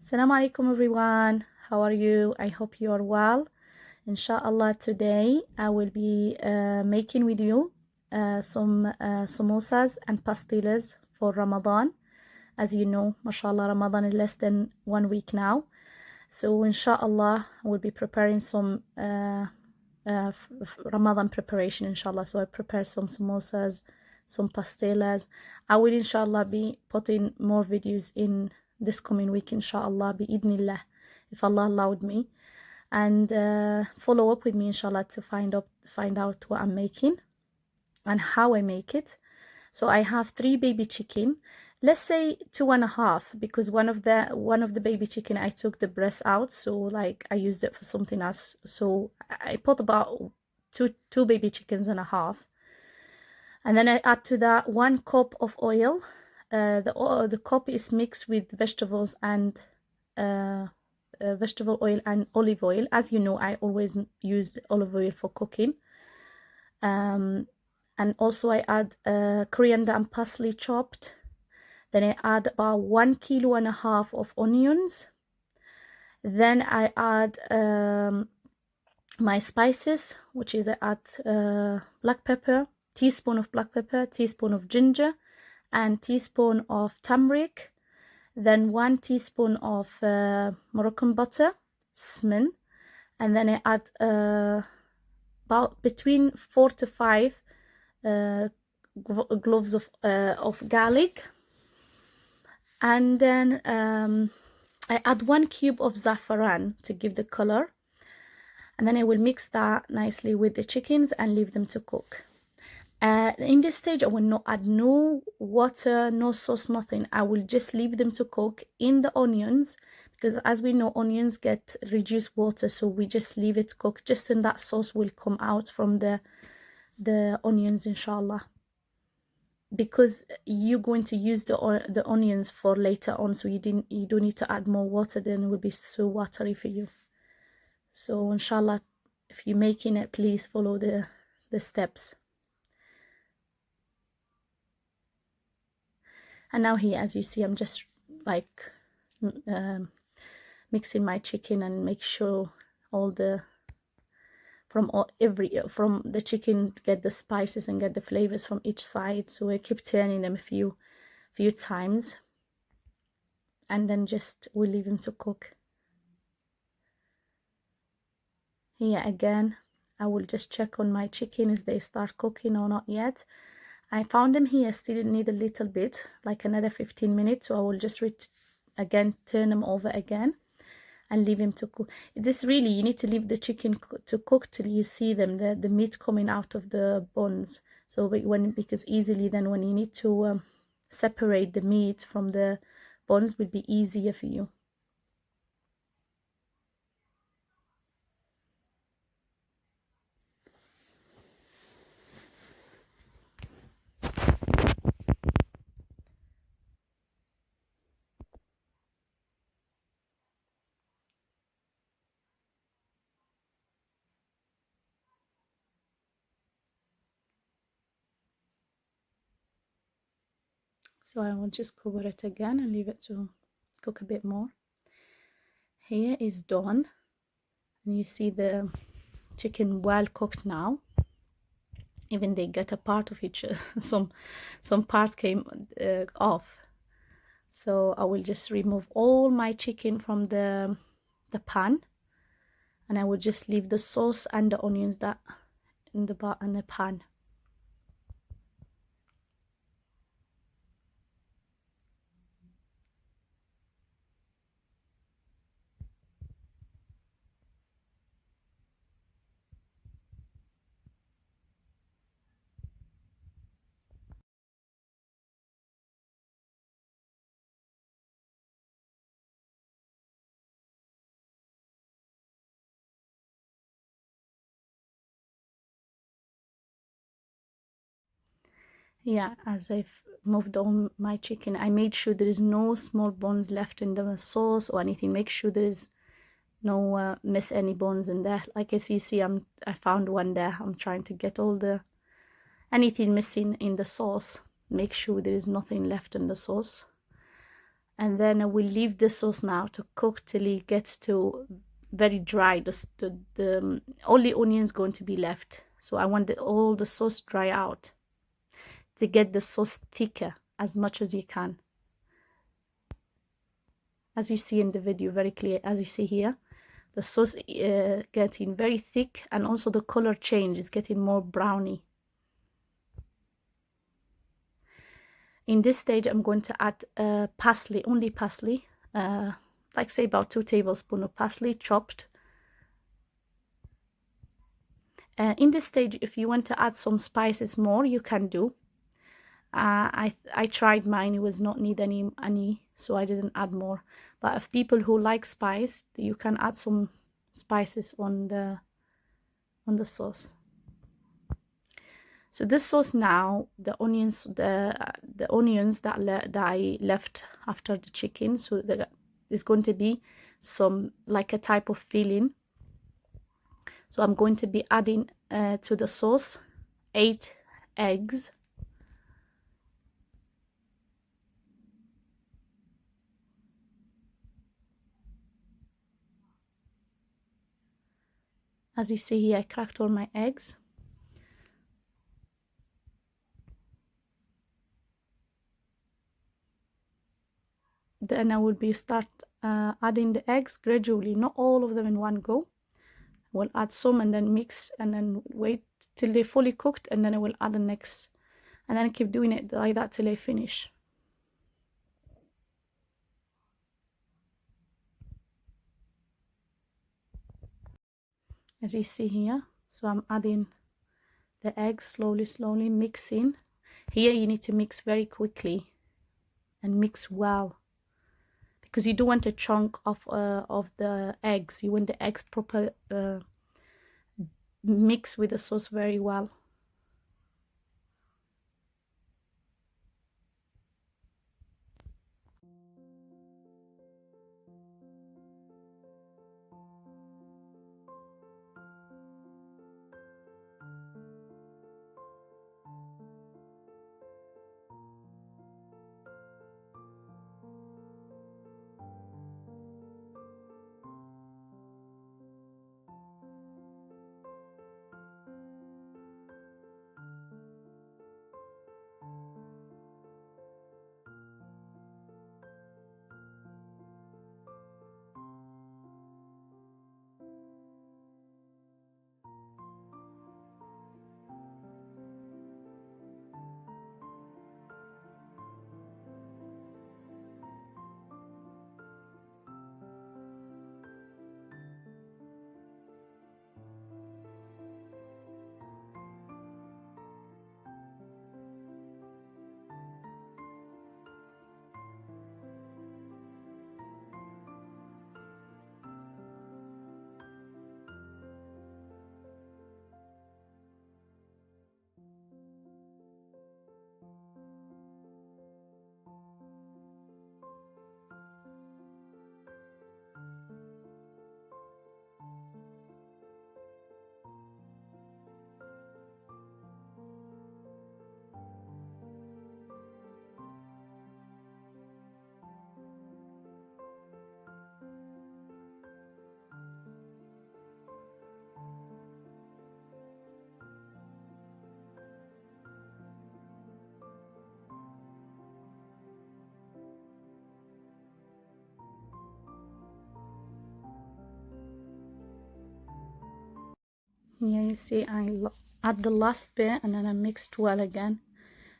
Assalamu alaikum everyone. How are you? I hope you are well. Inshallah, today I will be making with you some samosas and pastillas for Ramadan. As you know, mashallah, Ramadan is less than 1 week now. So inshallah, I will be preparing some Ramadan preparation, inshallah. So I prepared some samosas, some pastillas. I will inshallah be putting more videos in this coming week, inshallah, bi'idnillah, if Allah allowed me. And follow up with me, inshallah, to find out what I'm making and how I make it. So I have 3 baby chicken. Let's say 2.5, because one of the baby chicken I took the breast out, so like I used it for something else. So I put about two baby chickens and a half, and then I add to that 1 cup of oil. The cup is mixed with vegetables and vegetable oil and olive oil. As you know, I always use olive oil for cooking. And also I add coriander and parsley chopped. Then I add about 1.5 kilos of onions. Then I add my spices, which is I add black pepper, teaspoon of black pepper, teaspoon of ginger, and teaspoon of turmeric. Then 1 teaspoon of Moroccan butter, smin, and then I add about between 4 to 5 cloves of garlic, and then I add 1 cube of saffron to give the color, and then I will mix that nicely with the chickens and leave them to cook. In this stage I will not add no water, no sauce, nothing. I will just leave them to cook in the onions, because as we know, onions get reduced water, so we just leave it cook, just in that sauce will come out from the onions, inshallah, because you're going to use the onions for later on, so you don't need to add more water, then it will be so watery for you. So inshallah, if you're making it, please follow the steps. And now here, as you see, I'm just like mixing my chicken and make sure all the from the chicken get the spices and get the flavors from each side. So I keep turning them a few times, and then just we leave them to cook. Here again, I will just check on my chicken if they start cooking or not yet. I found them here still need a little bit, like another 15 minutes, so I will just again turn them over again and leave them to cook. This really, you need to leave the chicken to cook till you see them, the meat coming out of the bones. So because easily then when you need to separate the meat from the bones, will be easier for you. So I will just cover it again and leave it to cook a bit more. Here is done, and you see the chicken well cooked now. Even they get a part of each some part came off. So I will just remove all my chicken from the pan, and I will just leave the sauce and the onions that in the pan. Yeah, as I've moved on my chicken, I made sure there is no small bones left in the sauce or anything. Make sure there is no miss any bones in there. Like as you see, I found one there. I'm trying to get all anything missing in the sauce. Make sure there is nothing left in the sauce. and then I will leave the sauce now to cook till it gets to very dry. The only onions going to be left, so I want all the sauce dry out to get the sauce thicker as much as you can. As you see in the video, very clear, as you see here, the sauce getting very thick, and also the color change is getting more browny. In this stage, I'm going to add parsley, only parsley, like say about 2 tablespoons of parsley chopped. In this stage, if you want to add some spices more, you can do. I tried mine; it was not need any, so I didn't add more. But if people who like spice, you can add some spices on the sauce. So this sauce now, the onions that I left after the chicken, so there's going to be some like a type of filling. So I'm going to be adding to the sauce 8 eggs. As you see here, I cracked all my eggs. Then I will be start adding the eggs gradually, not all of them in one go. We'll add some and then mix, and then wait till they're fully cooked, and then I will add the next, and then I keep doing it like that till I finish. As you see here, so I'm adding the eggs slowly, mixing. Here you need to mix very quickly and mix well, because you don't want a chunk of the eggs. You want the eggs proper mix with the sauce very well. Here you see I add the last bit, and then I mixed well again,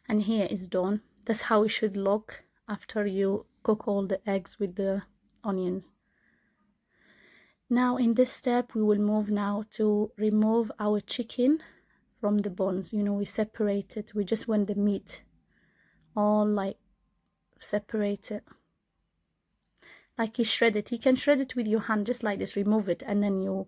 and here is done. That's how it should look after you cook all the eggs with the onions. Now in this step we will move now to remove our chicken from the bones. You know, we separate it. We just want the meat all like separated, like you shred it. You can shred it with your hand just like this, remove it, and then you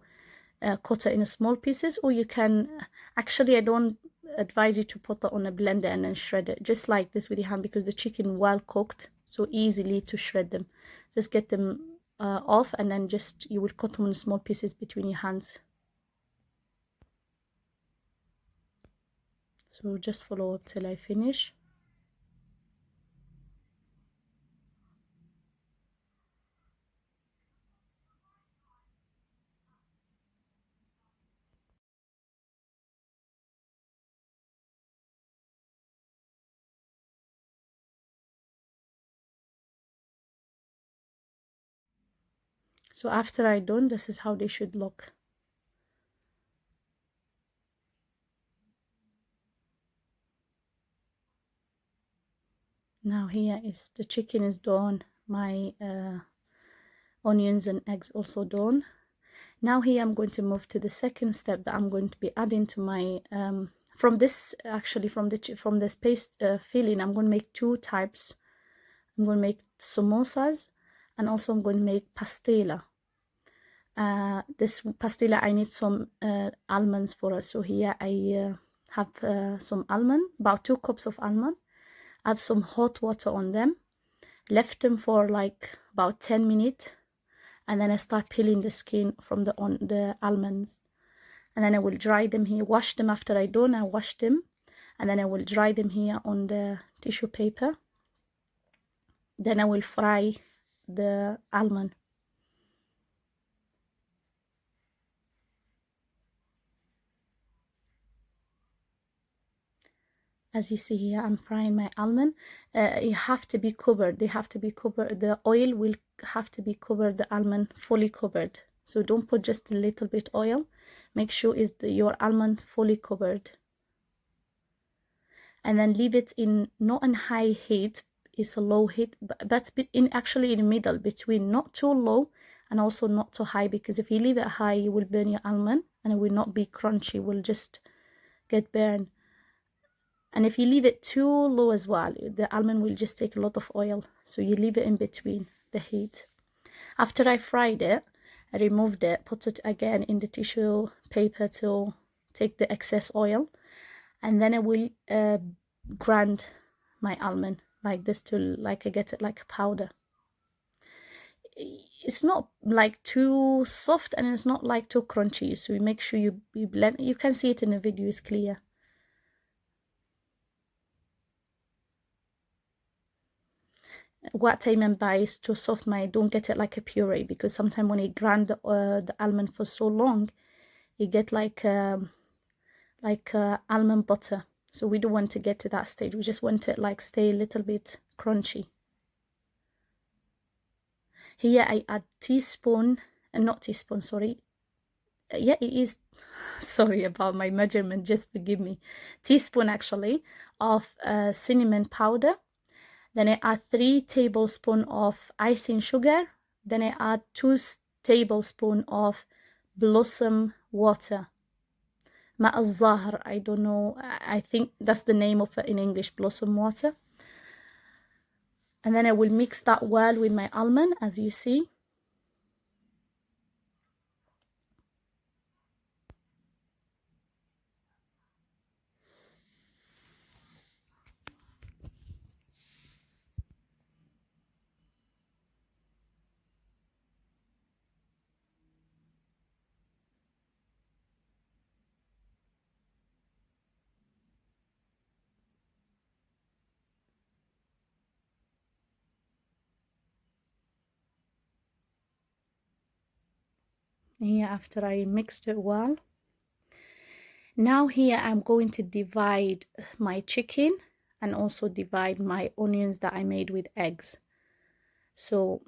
cut it in small pieces, or you can actually, I don't advise you to put it on a blender and then shred it just like this with your hand, because the chicken well cooked, so easily to shred them. Just get them off, and then just you will cut them in small pieces between your hands. So just follow up till I finish. So after I done, this is how they should look. Now here is the chicken is done. My onions and eggs also done. Now here I'm going to move to the second step that I'm going to be adding to my from this paste filling. I'm going to make two types. I'm going to make samosas, and also I'm going to make pastilla. This pastilla, I need some almonds for us. So here I have some almond, about 2 cups of almond. Add some hot water on them, left them for like about 10 minutes, and then I start peeling the skin from the almonds, and then I will dry them here, wash them. After I wash them, and then I will dry them here on the tissue paper. Then I will fry the almond. As you see here, I'm frying my almond. You have to be covered. They have to be covered. The oil will have to be covered, the almond fully covered. So don't put just a little bit oil. Make sure your almond fully covered. And then leave it in not in high heat. It's a low heat, but actually in the middle between, not too low and also not too high, because if you leave it high, you will burn your almond and it will not be crunchy. It will just get burned. And if you leave it too low as well, the almond will just take a lot of oil. So you leave it in between the heat. After I fried it, I removed it, put it again in the tissue paper to take the excess oil. And then I will grind my almond like this I get it like a powder. It's not like too soft and it's not like too crunchy. So you make sure you blend. You can see it in the video, it's clear. What I mean by is too soft, don't get it like a puree, because sometimes when you grind the almond for so long, you get like almond butter. So we don't want to get to that stage. We just want it like stay a little bit crunchy. Here I add teaspoon, not teaspoon, sorry. Yeah, it is. Sorry about my measurement, just forgive me. Teaspoon actually of cinnamon powder. Then I add 3 tablespoons of icing sugar. Then I add 2 tablespoons of blossom water. ماء الزهر, I don't know, I think that's the name of it in English, blossom water. And then I will mix that well with my almond, as you see. Here, after I mixed it well, now here I'm going to divide my chicken and also divide my onions that I made with eggs. So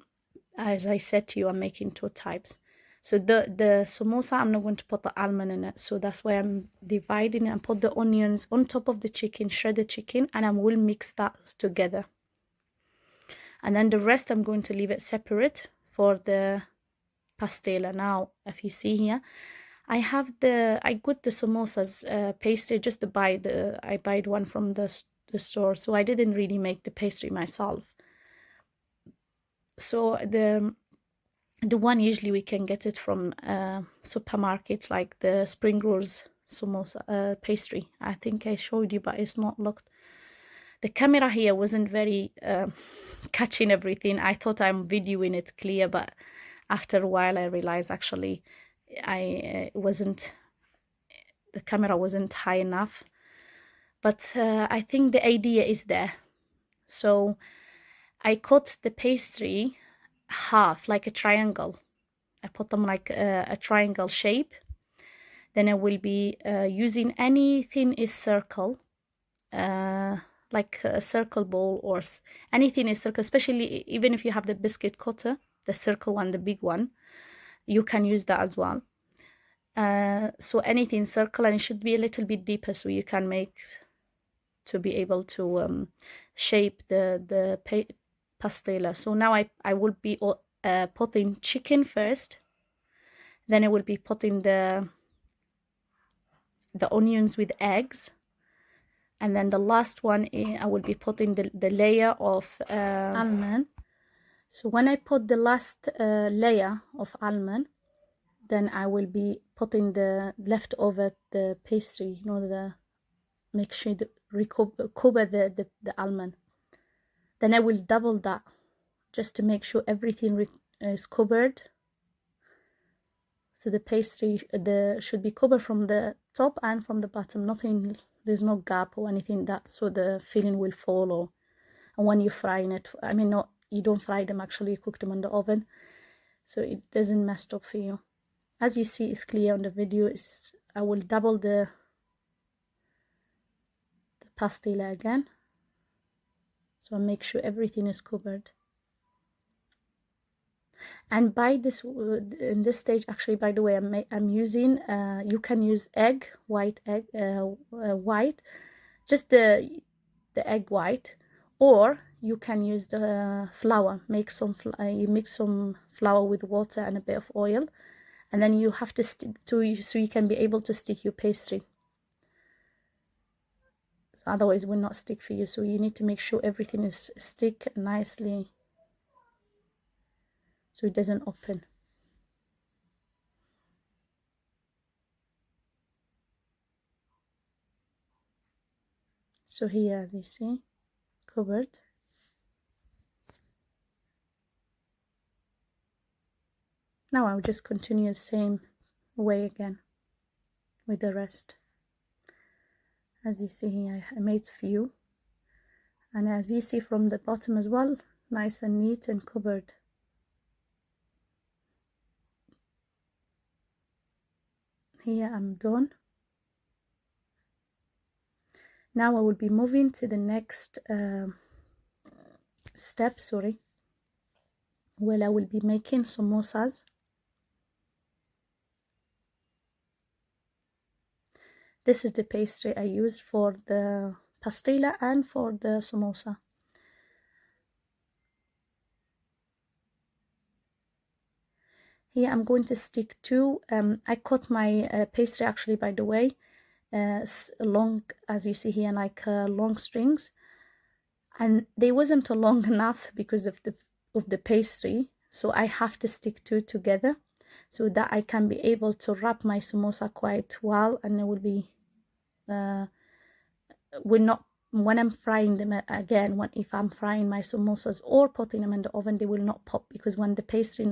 as I said to you, I'm making 2 types. So the samosa, I'm not going to put the almond in it, so that's why I'm dividing it and put the onions on top of the chicken, shredded chicken, and I will mix that together. And then the rest I'm going to leave it separate for the pastilla. Now, if you see here, I got the samosas pastry just to buy I buy one from the store, so I didn't really make the pastry myself. So the one usually we can get it from supermarkets, like the spring rolls samosa pastry. I think I showed you, but it's not looked. The camera here wasn't very catching everything. I thought I'm videoing it clear, but after a while I realized actually the camera wasn't high enough. But I think the idea is there. So I cut the pastry half, like a triangle. I put them like a triangle shape. Then I will be using anything is circle, like a circle bowl or anything is circle, especially even if you have the biscuit cutter, the circle one, the big one. you can use that as well. So anything circular, and it should be a little bit deeper so you can make to be able to shape the pastilla. So now I will be putting chicken first, then I will be putting the onions with eggs, and then the last one I will be putting the layer of almond. So when I put the last layer of almond, then I will be putting the leftover the pastry, you know, make sure to cover the almond. Then I will double that just to make sure everything is covered. So the pastry should be covered from the top and from the bottom. Nothing, there's no gap or anything that so the filling will fall. And when you're frying it, I mean, not you don't fry them, actually you cook them in the oven, so it doesn't mess up for you. As you see, it's clear on the video. I will double the pastilla again, so I make sure everything is covered. And by this in this stage, actually, by the way, I'm using you can use white egg, just the egg white, or you can use the flour. Make some you mix some flour with water and a bit of oil, and then you have to stick to so you can be able to stick your pastry. So otherwise it will not stick for you. So you need to make sure everything is stick nicely so it doesn't open. So here, as you see, covered. Now I'll just continue the same way again with the rest. As you see here, I made few, and as you see from the bottom as well, nice and neat and covered. Here I'm done. Now I will be moving to the next step, where I will be making samosas. This is the pastry I used for the pastilla and for the samosa. Here I'm going to stick to, I cut my pastry actually, by the way, long, as you see here, like long strings, and they wasn't long enough because of the pastry, so I have to stick two together so that I can be able to wrap my samosa quite well, and it will be will not, when I'm frying them again, if I'm frying my samosas or putting them in the oven, they will not pop, because when the pastry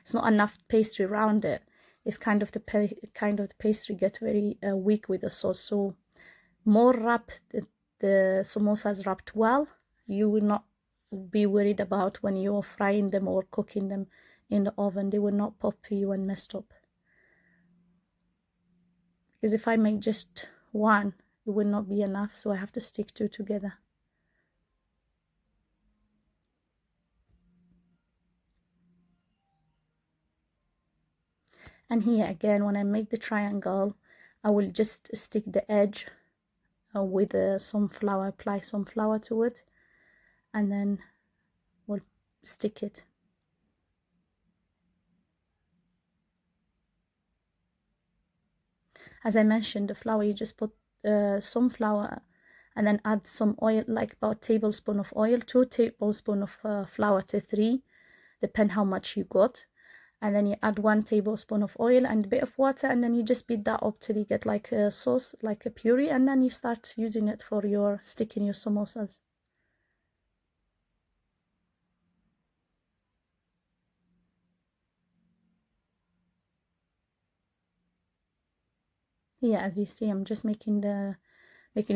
it's not enough pastry around it, it's kind of the pastry get very weak with the sauce. So more wrapped the samosas wrapped well, you will not be worried about when you're frying them or cooking them in the oven. They will not pop for you and messed up, because if I make just one, it will not be enough, so I have to stick two together. And here again, when I make the triangle, I will just stick the edge with some flour, apply some flour to it, and then we'll stick it. As I mentioned, the flour, you just put some flour and then add some oil, like about a tablespoon of oil, 2 tablespoons of flour to 3, depend how much you got. And then you add 1 tablespoon of oil and a bit of water, and then you just beat that up till you get like a sauce, like a puree, and then you start using it for your sticking your samosas. Yeah, as you see, I'm just making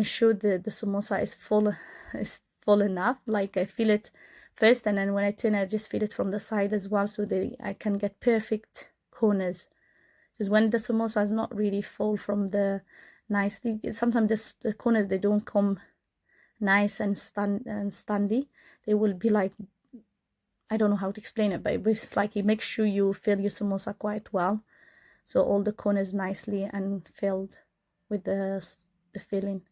sure the samosa is full enough. Like I feel it first, and then when I turn, I just feel it from the side as well, so I can get perfect corners. Because when the samosa is not really full from the nicely, sometimes the corners, they don't come nice and standy. They will be like I don't know how to explain it, but it's like it makes sure you fill your samosa quite well, so all the corners nicely and filled with the filling.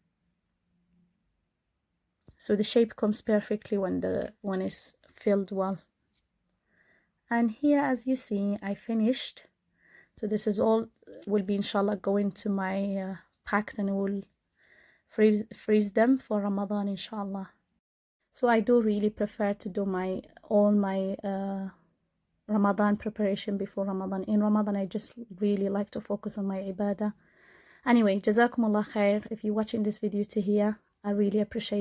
So the shape comes perfectly when it's filled well. And here, as you see, I finished. So this is all will be inshallah going to my packed, and will freeze them for Ramadan inshallah. So I do really prefer to do all my Ramadan preparation before Ramadan. In Ramadan I just really like to focus on my ibadah. Anyway, jazakumullah khair if you're watching this video to here. I really appreciate